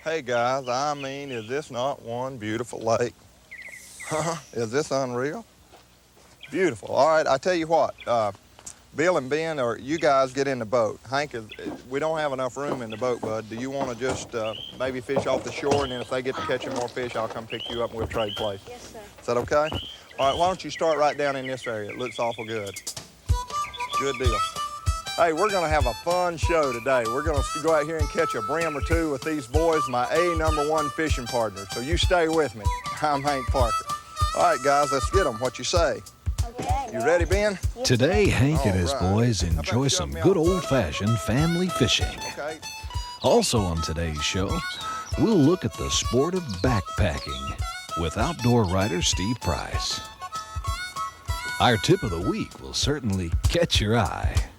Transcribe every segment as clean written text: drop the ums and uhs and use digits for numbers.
Hey guys, I mean, is this not one beautiful lake? Is this unreal? Beautiful. All right, I tell you what, Bill and Ben, or you guys get in the boat. Hank, we don't have enough room in the boat, bud. Do you want to just maybe fish off the shore, and then if they get to catching more fish, I'll come pick you up and we'll trade places? Yes, sir. Is that okay? All right, why don't you start right down in this area? It looks awful good. Good deal. Hey, we're gonna have a fun show today. We're gonna go out here and catch a brim or two with these boys, my #1 fishing partners. So you stay with me. I'm Hank Parker. All right, guys, let's get them. What you say? Okay. You ready, Ben? Today, Hank and All his right. boys How about enjoy you some help me good out, bud? old-fashioned family fishing. Okay. Also on today's show, we'll look at the sport of backpacking with outdoor writer Steve Price. Our tip of the week will certainly catch your eye.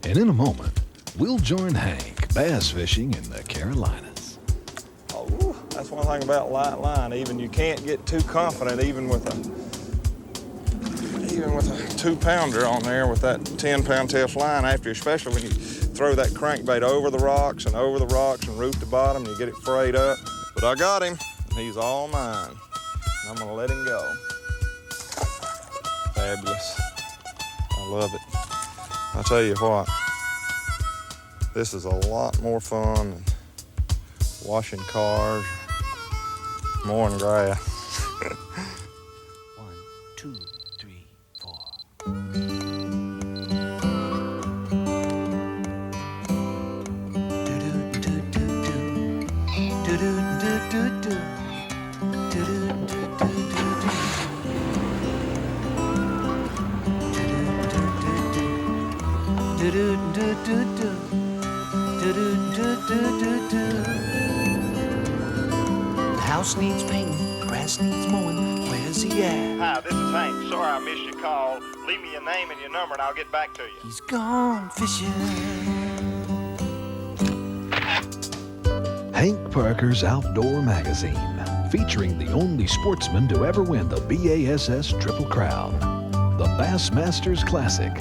And in a moment, we'll join Hank bass fishing in the Carolinas. Oh, that's one thing about light line. Even you can't get too confident, even with a 2-pounder on there with that 10-pound test line after, especially when you throw that crankbait over the rocks and root the bottom, you get it frayed up. But I got him, and he's all mine. And I'm gonna let him go. Fabulous. I love it. I'll tell you what, this is a lot more fun than washing cars, mowing grass. 1, 2, 3, 4. The house needs painting, the grass needs mowing. Where's he at? Hi, this is Hank. Sorry I missed your call. Leave me your name and your number and I'll get back to you. He's gone fishing. Hank Parker's Outdoor Magazine, featuring the only sportsman to ever win the BASS Triple Crown, the Bassmasters Classic,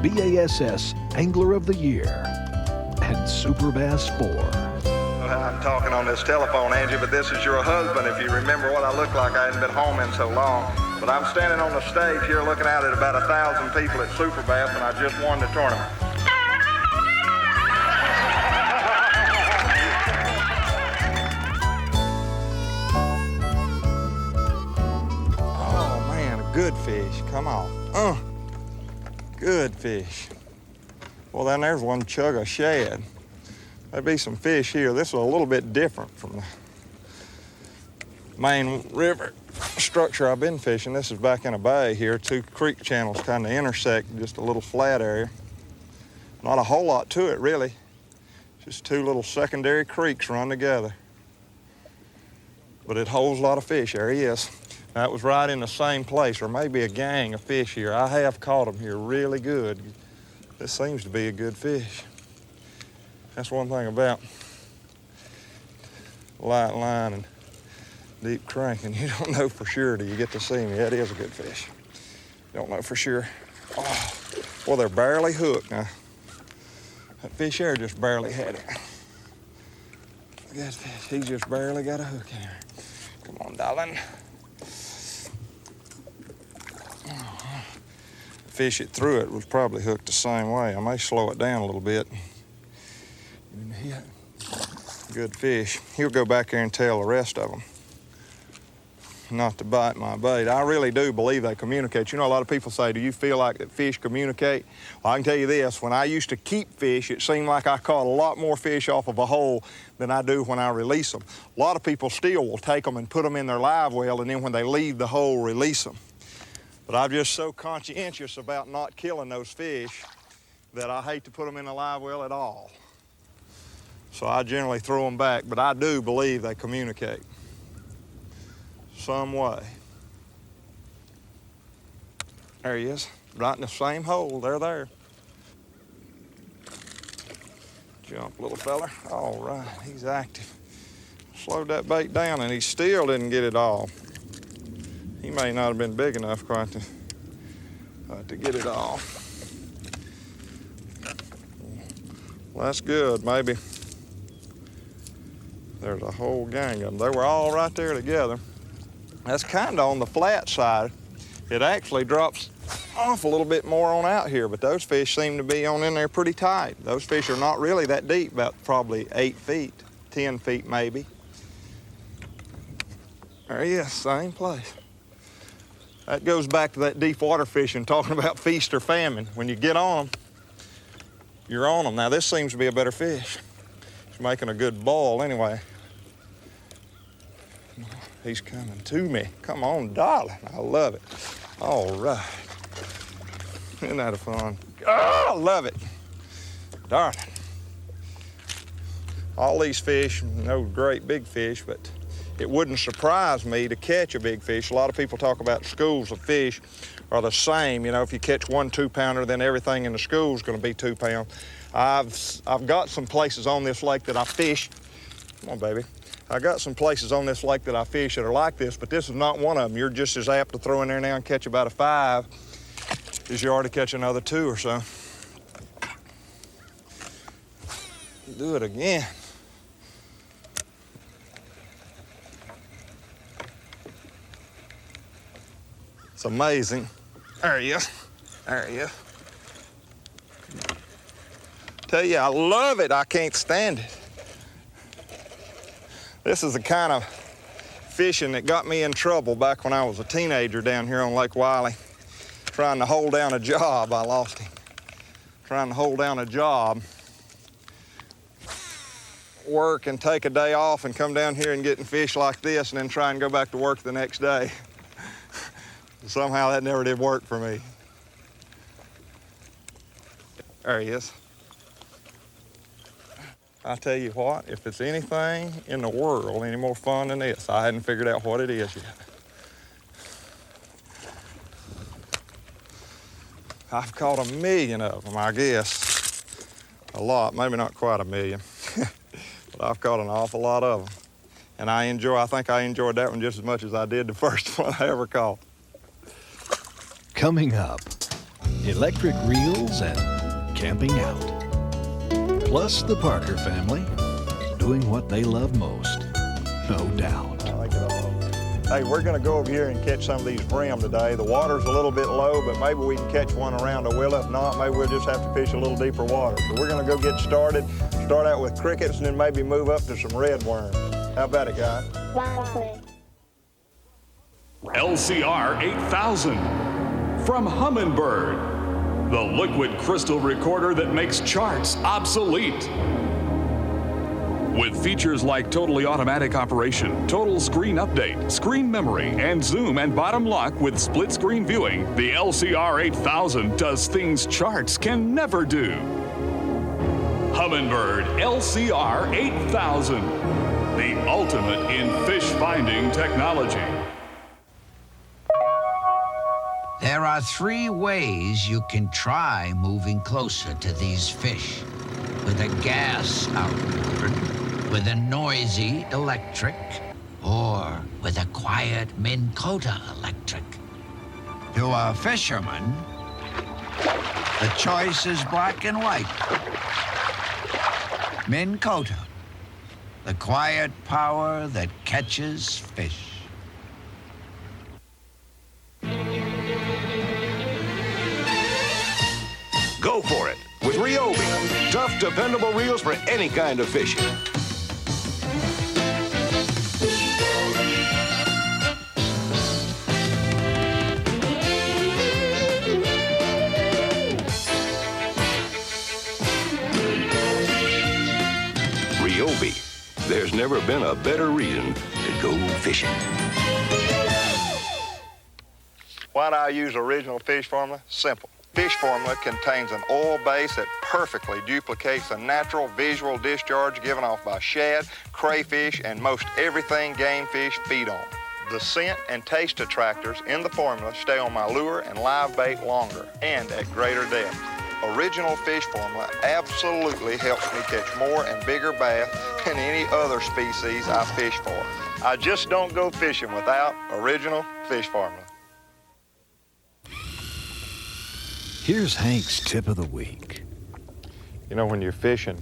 BASS Angler of the Year, and Super Bass 4. I'm talking on this telephone, Angie, but this is your husband. If you remember what I look like, I hadn't been home in so long. But I'm standing on the stage here looking out at about 1,000 people at Super Bass, and I just won the tournament. Oh, man, a good fish. Come on. Good fish. Well, then there's one chug of shad. There'd be some fish here. This is a little bit different from the main river structure I've been fishing. This is back in a bay here. 2 creek channels kind of intersect, just a little flat area. Not a whole lot to it, really. Just 2 little secondary creeks run together. But it holds a lot of fish. There he is. That was right in the same place, or maybe a gang of fish here. I have caught them here really good. This seems to be a good fish. That's one thing about light line and deep cranking. You don't know for sure till you get to see me. That is a good fish. You don't know for sure. Oh, well, they're barely hooked now. That fish there just barely had it. Look at that fish. He just barely got a hook in there. Come on, darling. Fish it through it was probably hooked the same way. I may slow it down a little bit. Good fish. He'll go back there and tell the rest of them not to bite my bait. I really do believe they communicate. You know, a lot of people say, do you feel like that fish communicate? Well, I can tell you this, when I used to keep fish, it seemed like I caught a lot more fish off of a hole than I do when I release them. A lot of people still will take them and put them in their live well, and then when they leave the hole, release them. But I'm just so conscientious about not killing those fish that I hate to put them in a live well at all. So I generally throw them back, but I do believe they communicate some way. There he is, right in the same hole. They're there. Jump, little feller. All right, he's active. Slowed that bait down, and he still didn't get it all. He may not have been big enough quite to get it all. Well, that's good, maybe. There's a whole gang of them. They were all right there together. That's kind of on the flat side. It actually drops off a little bit more on out here, but those fish seem to be on in there pretty tight. Those fish are not really that deep, about probably 8 feet, 10 feet maybe. There he is, same place. That goes back to that deep water fishing, talking about feast or famine. When you get on them, you're on them. Now this seems to be a better fish. He's making a good ball anyway. He's coming to me. Come on, darling. I love it. All right. Isn't that a fun? Oh, I love it. Darling. All these fish, no great big fish, but it wouldn't surprise me to catch a big fish. A lot of people talk about schools of fish are the same. You know, if you catch 1 2-pounder, then everything in the school is going to be 2 pounds. I've got some places on this lake that I fish. Come on, baby. I got some places on this lake that I fish that are like this, but this is not one of them. You're just as apt to throw in there now and catch about a 5 as you are to catch another 2 or so. Do it again. It's amazing. There he is. There he is. Tell you, I love it. I can't stand it. This is the kind of fishing that got me in trouble back when I was a teenager down here on Lake Wiley. Trying to hold down a job, I lost him. Trying to hold down a job, work and take a day off and come down here and getting fish like this and then try and go back to work the next day. Somehow that never did work for me. There he is. I tell you what, if it's anything in the world any more fun than this, I hadn't figured out what it is yet. I've caught 1 million of them, I guess. A lot, maybe not quite 1 million. But I've caught an awful lot of them. And I think I enjoyed that one just as much as I did the first one I ever caught. Coming up, electric reels and camping out. Plus the Parker family doing what they love most, no doubt. I like it all. Hey, we're gonna go over here and catch some of these brim today. The water's a little bit low, but maybe we can catch one around a willow. If not, maybe we'll just have to fish a little deeper water. So we're gonna go get started, start out with crickets and then maybe move up to some red worms. How about it, guys? LCR 8000 from Humminbird. The liquid crystal recorder that makes charts obsolete. With features like totally automatic operation, total screen update, screen memory, and zoom and bottom lock with split screen viewing, the LCR 8000 does things charts can never do. Humminbird LCR 8000, the ultimate in fish finding technology. There are 3 ways you can try moving closer to these fish. With a gas outboard, with a noisy electric, or with a quiet Minn Kota electric. To a fisherman, the choice is black and white. Minn Kota, the quiet power that catches fish. Go for it with Ryobi. Tough, dependable reels for any kind of fishing. Ryobi. There's never been a better reason to go fishing. Why do I use original fish formula? Simple. Fish formula contains an oil base that perfectly duplicates the natural visual discharge given off by shad, crayfish, and most everything game fish feed on. The scent and taste detractors in the formula stay on my lure and live bait longer and at greater depth. Original fish formula absolutely helps me catch more and bigger bass than any other species I fish for. I just don't go fishing without original fish formula. Here's Hank's tip of the week. You know, when you're fishing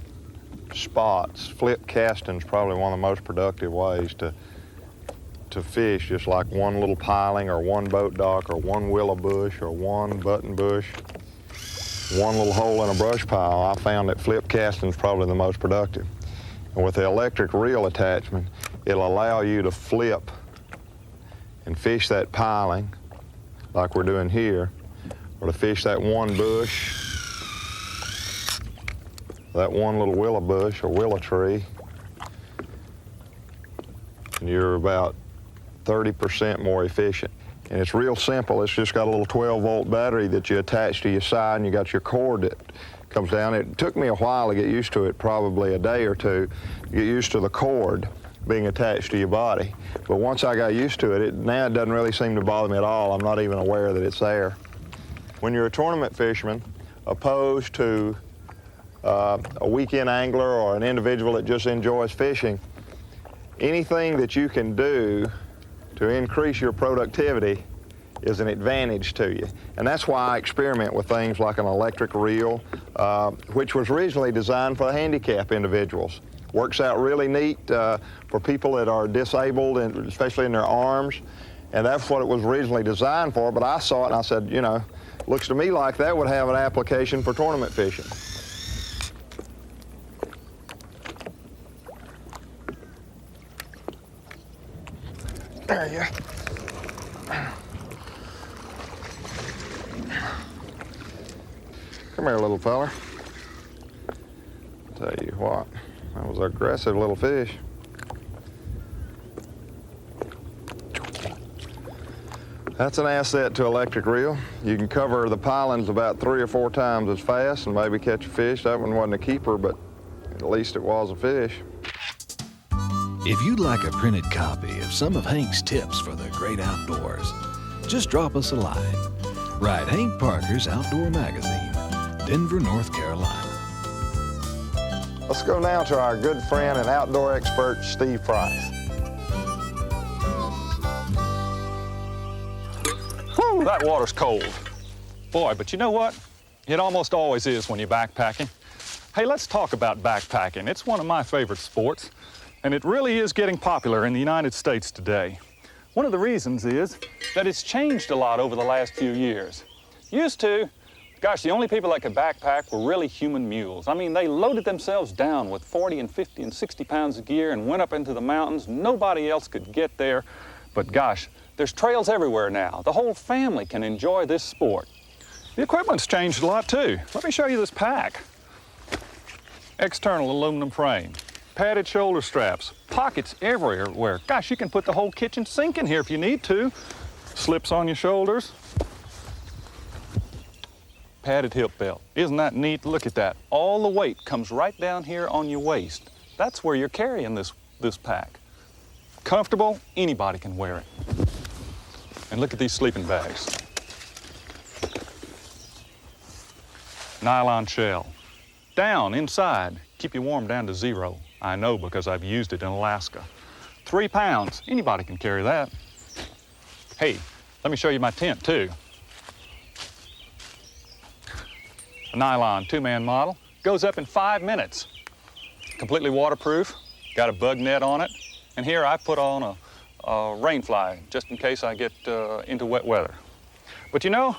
spots, flip casting is probably one of the most productive ways to fish, just like one little piling or one boat dock or one willow bush or one button bush, one little hole in a brush pile. I found that flip casting is probably the most productive. And with the electric reel attachment, it'll allow you to flip and fish that piling like we're doing here, or to fish that one bush, that one little willow bush or willow tree, and you're about 30% more efficient. And it's real simple. It's just got a little 12-volt battery that you attach to your side, and you got your cord that comes down. It took me a while to get used to it, probably a day or two, to get used to the cord being attached to your body. But once I got used to it, now it doesn't really seem to bother me at all. I'm not even aware that it's there. When you're a tournament fisherman, opposed to a weekend angler or an individual that just enjoys fishing, anything that you can do to increase your productivity is an advantage to you. And that's why I experiment with things like an electric reel, which was originally designed for handicap individuals. Works out really neat for people that are disabled, and especially in their arms. And that's what it was originally designed for, but I saw it and I said, you know, looks to me like that would have an application for tournament fishing. There you go. Come here, little feller. Tell you what, that was an aggressive little fish. That's an asset to electric reel. You can cover the pilings about 3 or 4 times as fast and maybe catch a fish. That one wasn't a keeper, but at least it was a fish. If you'd like a printed copy of some of Hank's tips for the great outdoors, just drop us a line. Write Hank Parker's Outdoor Magazine, Denver, North Carolina. Let's go now to our good friend and outdoor expert, Steve Price. Whew, that water's cold. Boy, but you know what? It almost always is when you're backpacking. Hey, let's talk about backpacking. It's one of my favorite sports, and it really is getting popular in the United States today. One of the reasons is that it's changed a lot over the last few years. Used to, gosh, the only people that could backpack were really human mules. I mean, they loaded themselves down with 40 and 50 and 60 pounds of gear and went up into the mountains. Nobody else could get there. But gosh, there's trails everywhere now. The whole family can enjoy this sport. The equipment's changed a lot too. Let me show you this pack. External aluminum frame, padded shoulder straps, pockets everywhere. Gosh, you can put the whole kitchen sink in here if you need to. Slips on your shoulders. Padded hip belt. Isn't that neat? Look at that. All the weight comes right down here on your waist. That's where you're carrying this pack. Comfortable, anybody can wear it. And look at these sleeping bags. Nylon shell. Down, inside, keep you warm down to 0. I know because I've used it in Alaska. 3 pounds, anybody can carry that. Hey, let me show you my tent too. A nylon 2-man model, goes up in 5 minutes. Completely waterproof, got a bug net on it. And here I put on a rain fly, just in case I get into wet weather. But you know,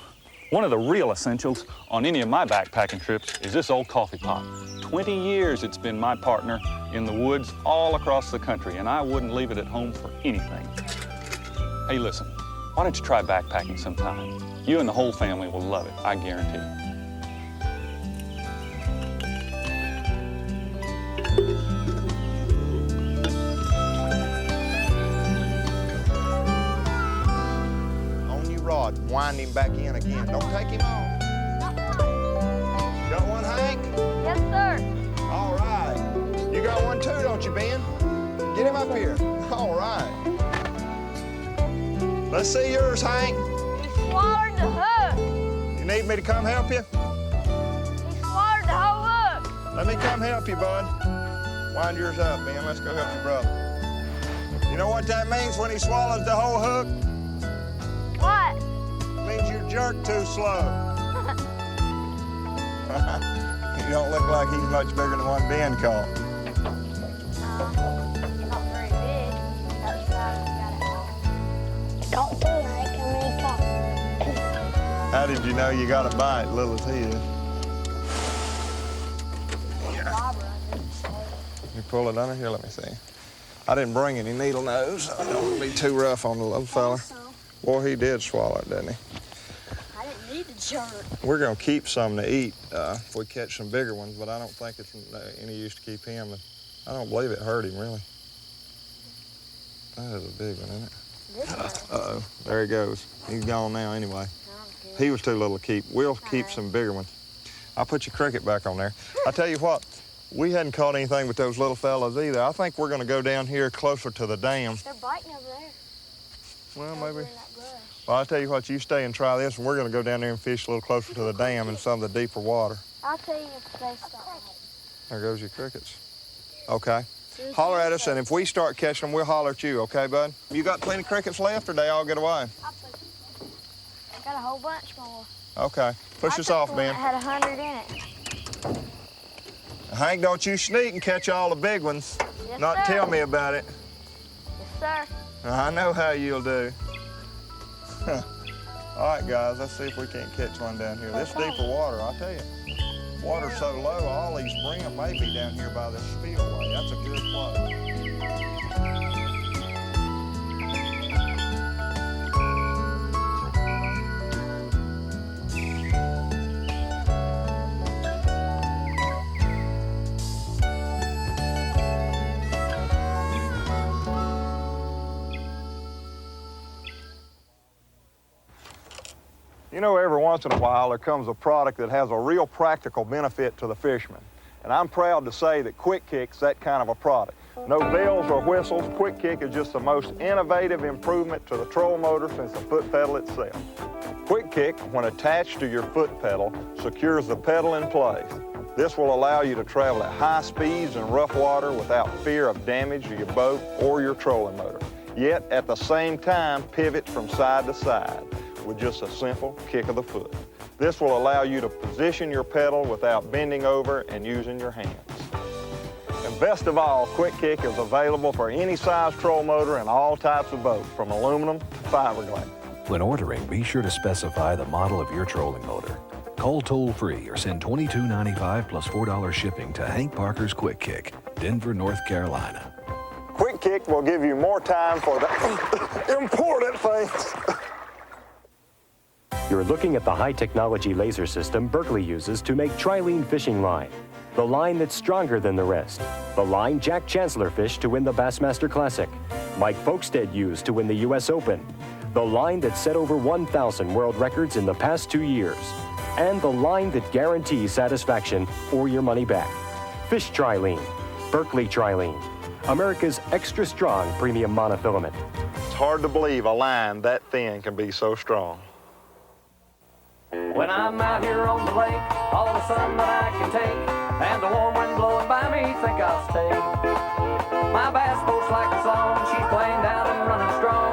one of the real essentials on any of my backpacking trips is this old coffee pot. 20 years it's been my partner in the woods all across the country, and I wouldn't leave it at home for anything. Hey, listen, why don't you try backpacking sometime? You and the whole family will love it, I guarantee. Rod, wind him back in again. Don't take him off. Got one, Hank? Yes, sir. All right. You got one too, don't you, Ben? Get him up here. All right. Let's see yours, Hank. He swallowed the hook. You need me to come help you? He swallowed the whole hook. Let me come help you, bud. Wind yours up, Ben. Let's go help your brother. You know what that means when he swallows the whole hook? What? It means you jerk too slow. You don't look like he's much bigger than one Ben caught. Not very big. That's why I got it home. Don't feel like I'm really caught. How did you know you got a bite, little as he is? You pull it under here, let me see. I didn't bring any needle nose. I don't want to be too rough on the little fella. Boy, he did swallow it, didn't he? I didn't need the jerk. We're gonna keep some to eat if we catch some bigger ones, but I don't think it's any use to keep him. I don't believe it hurt him, really. That is a big one, isn't it? Uh-oh, there he goes. He's gone now anyway. He was too little to keep. We'll keep some bigger ones. I'll put your cricket back on there. I tell you what, we hadn't caught anything with those little fellas either. I think we're gonna go down here closer to the dam. They're biting over there. Well, maybe. Well, I'll tell you what, you stay and try this, and we're gonna go down there and fish a little closer to the dam in some of the deeper water. I'll tell you if they stop. There goes your crickets. Okay. Holler at us, and if we start catching them, we'll holler at you, okay, bud? You got plenty of crickets left, or they all get away? I got a whole bunch more. Okay. Push us off, Ben. I had 100 in it. Hank, don't you sneak and catch all the big ones. Yes, Not sir. tell me about it. Yes, sir. I know how you'll do. All right, guys, let's see if we can't catch one down here. This deeper water, I'll tell you. Water's so low, all these brim may be down here by this spillway. That's a good play. You know, every once in a while there comes a product that has a real practical benefit to the fisherman. And I'm proud to say that Quick Kick's that kind of a product. No bells or whistles, Quick Kick is just the most innovative improvement to the troll motor since the foot pedal itself. Quick Kick, when attached to your foot pedal, secures the pedal in place. This will allow you to travel at high speeds in rough water without fear of damage to your boat or your trolling motor. Yet, at the same time, pivot from side to side with just a simple kick of the foot. This will allow you to position your pedal without bending over and using your hands. And best of all, Quick Kick is available for any size troll motor and all types of boats, from aluminum to fiberglass. When ordering, be sure to specify the model of your trolling motor. Call toll-free or send $22.95 plus $4 shipping to Hank Parker's Quick Kick, Denver, North Carolina. Quick Kick will give you more time for the important things. You're looking at the high-technology laser system Berkeley uses to make trilene fishing line. The line that's stronger than the rest. The line Jack Chancellor fished to win the Bassmaster Classic. Mike Folkstead used to win the U.S. Open. The line that set over 1,000 world records in the past 2 years. And the line that guarantees satisfaction or your money back. Fish Trilene. Berkeley Trilene. America's extra strong premium monofilament. It's hard to believe a line that thin can be so strong. When I'm out here on the lake, all the sun that I can take, and the warm wind blowing by me, think I'll stay. My bass boat's like a song, she's playing down and running strong,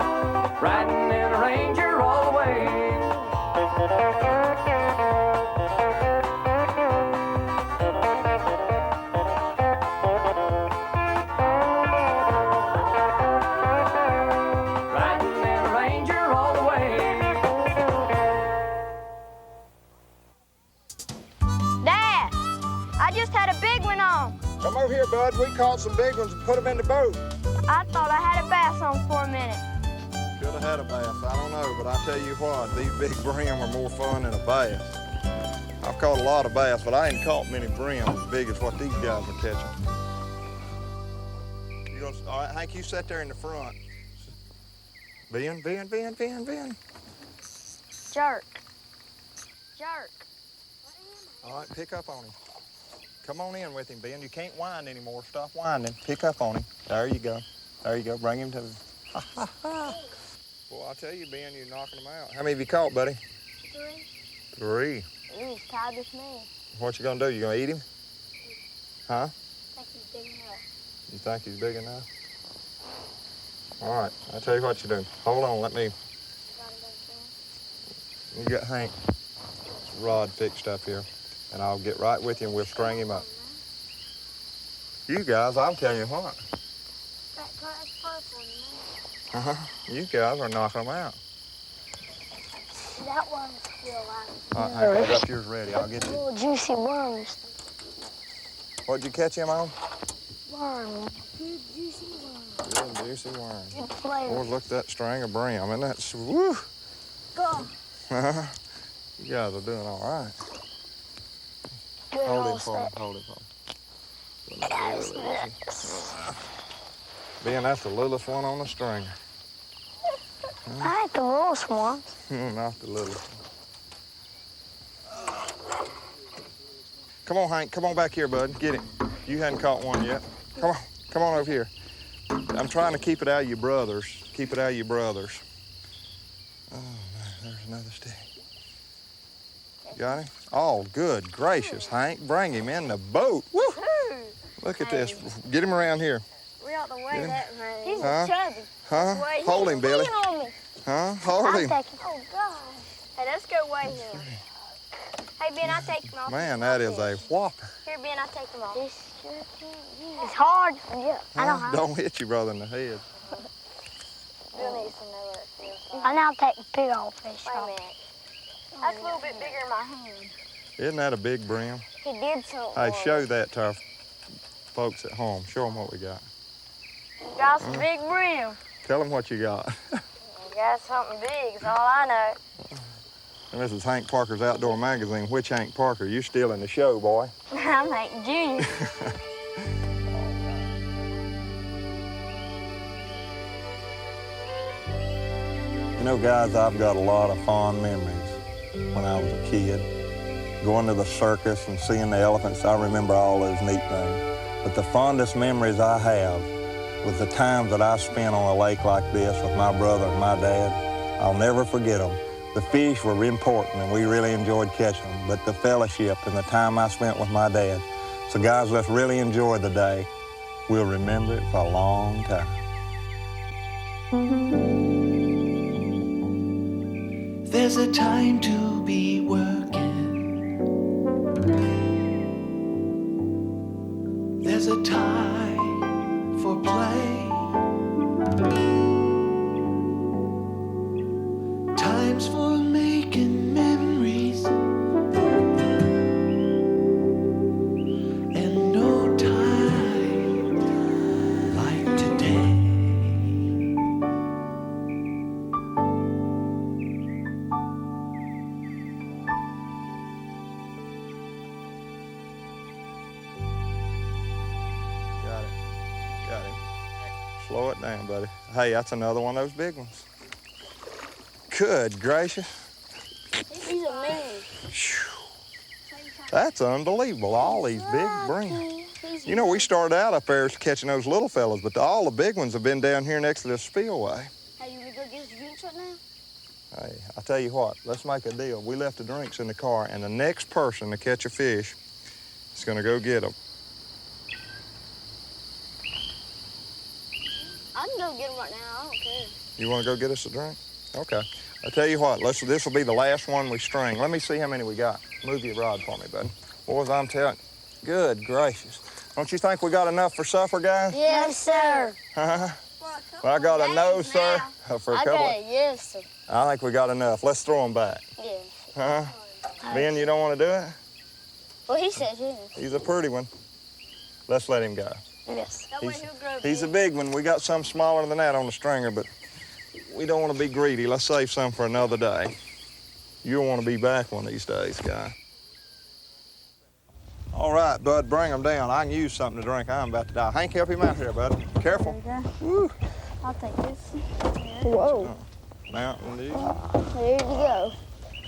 riding in a Ranger all the way. Riding in a Ranger all the way. Dad, I just had a big one on. Come over here, bud. We caught some big ones and put them in the boat. I thought I had a bass on for a minute. Could have had a bass. I don't know, but I tell you what, these big brim are more fun than a bass. I've caught a lot of bass, but I ain't caught many brim as big as what these guys are catching. All right, Hank, you sit there in the front. Ben. Jerk. Jerk. All right, pick up on him. Come on in with him, Ben. You can't whine anymore. Stop whining. Pick up on him. There you go. There you go. Bring him to the... Well, I'll tell you, Ben, you're knocking them out. How many have you caught, buddy? 3. 3. Ooh, he's tied with me. What you gonna do? You gonna eat him? Huh? I think he's big enough. You think he's big enough? All right, I'll tell you what you do. Hold on, let me... You got Hank's rod fixed up here. and I'll get right with you and we'll string him up. You guys, I'm telling you what. You guys are knocking them out. That one's still alive. All right, I got yours ready. I'll get you. Little juicy worms. What'd you catch him on? Worms. Good juicy worms. Good juicy worms. Good flavor. Boy, look at that string of brim. And that's, woo. Go. You guys are doing all right. Good Hold him old for me. set. Hold him for me. Ben, that's the littlest one on the stringer. I like the littlest ones. Not the littlest one. Come on, Hank. Come on back here, bud. Get him. You hadn't caught one yet. Come on. Come on over here. I'm trying to keep it out of your brothers. Keep it out of your brothers. Oh, man, there's another stick. Got him? Oh, good gracious, Hank. Bring him in the boat. Woo! Look at this. Get him around here. We out the way that man. He's Huh? chubby. Huh? Hold him, Billy. On me. Huh? Hold him. Oh, God. Hey, let's go weigh him. Hey, Ben, I'll take him off. Man, that is a whopper. Here, Ben, I'll take him off. It's hard. Yeah, I know how. Don't hit your brother in the head. Bill needs to know what it feels like. I now take the big old fish off. Wait a minute. That's a little bit bigger in my hand. Isn't that a big brim? He did something. Hey, show that to our folks at home. Show them what we got. Got some big brim. Tell them what you got. Got something big, is all I know. And this is Hank Parker's Outdoor Magazine. Which Hank Parker? You stealing the show, boy. I'm Hank Jr. You know, guys, I've got a lot of fond memories when I was a kid. Going to the circus and seeing the elephants, I remember all those neat things. But the fondest memories I have was the times that I spent on a lake like this with my brother and my dad. I'll never forget them. The fish were important and we really enjoyed catching them, but the fellowship and the time I spent with my dad. So guys, let's really enjoy the day. We'll remember it for a long time. There's a time to be working. There's a time for play. Times for making memories. And no time like today. Got him. Slow it down, buddy. Hey, that's another one of those big ones. Good gracious. He's a man. That's unbelievable, all these big brim. You know, we started out up there catching those little fellas, but all the big ones have been down here next to this spillway. Hey, you wanna go get us drinks right now? Hey, I tell you what, let's make a deal. We left the drinks in the car, and the next person to catch a fish is gonna go get them. I can go get him right now. I don't care. You wanna go get us a drink? Okay. I tell you what, this will be the last one we string. Let me see how many we got. Move your rod for me, bud. Boys, I'm telling you, good gracious. Don't you think we got enough for supper, guys? Yes, sir. Well, I got a no, sir. For a I couple. got it, yes, sir. I think we got enough. Let's throw them back. Yeah. Ben, you don't want to do it? Well, he says yes. He's a pretty one. Let's let him go. Yes. That way he'll grow He's a big. big one. We got some smaller than that on the stringer, but we don't want to be greedy. Let's save some for another day. You'll want to be back one of these days, guy. All right, bud, bring them down. I can use something to drink. I'm about to die. Hank, help him out here, bud. Careful. Woo. I'll take this. Whoa. Mountain Dew. There you go.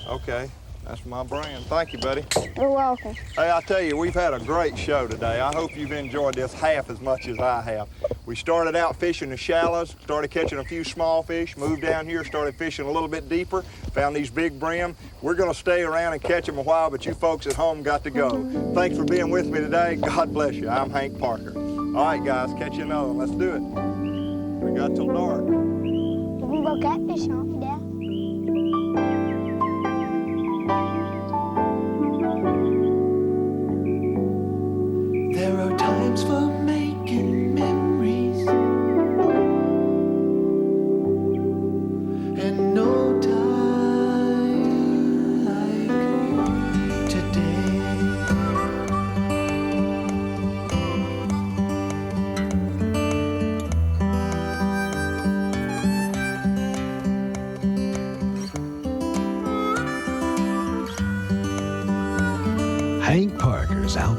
Okay, that's my brand. Thank you, buddy. You're welcome. Hey, I tell you, we've had a great show today. I hope you've enjoyed this half as much as I have. We started out fishing the shallows, started catching a few small fish, moved down here, started fishing a little bit deeper, found these big brim. We're gonna stay around and catch them a while, but you folks at home got to go. Thanks for being with me today. God bless you. I'm Hank Parker. All right, guys, catch you another one. Let's do it. We got till dark. You can go catfish, aren't you, Dad?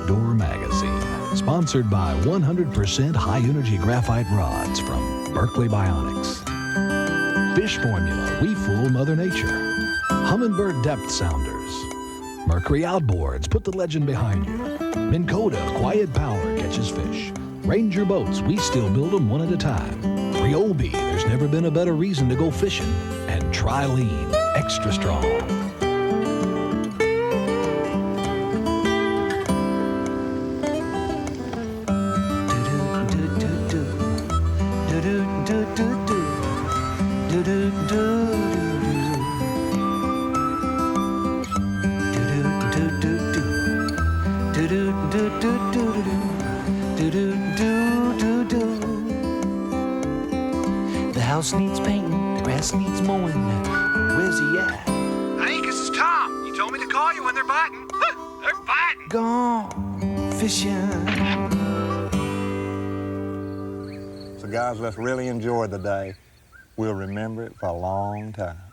Outdoor Magazine. Sponsored by 100% high-energy graphite rods from Berkeley Bionics. Fish Formula, we fool Mother Nature. Humminbird Depth Sounders. Mercury Outboards, put the legend behind you. Minn Kota, quiet power catches fish. Ranger Boats, we still build them one at a time. Ryobi, there's never been a better reason to go fishing. And Trilene, extra strong. The house needs painting, the grass needs mowing. Where's he at? Hank, this is Tom. You told me to call you when they're biting. They're biting. Gone fishing. So guys, let's really enjoy the day. We'll remember it for a long time.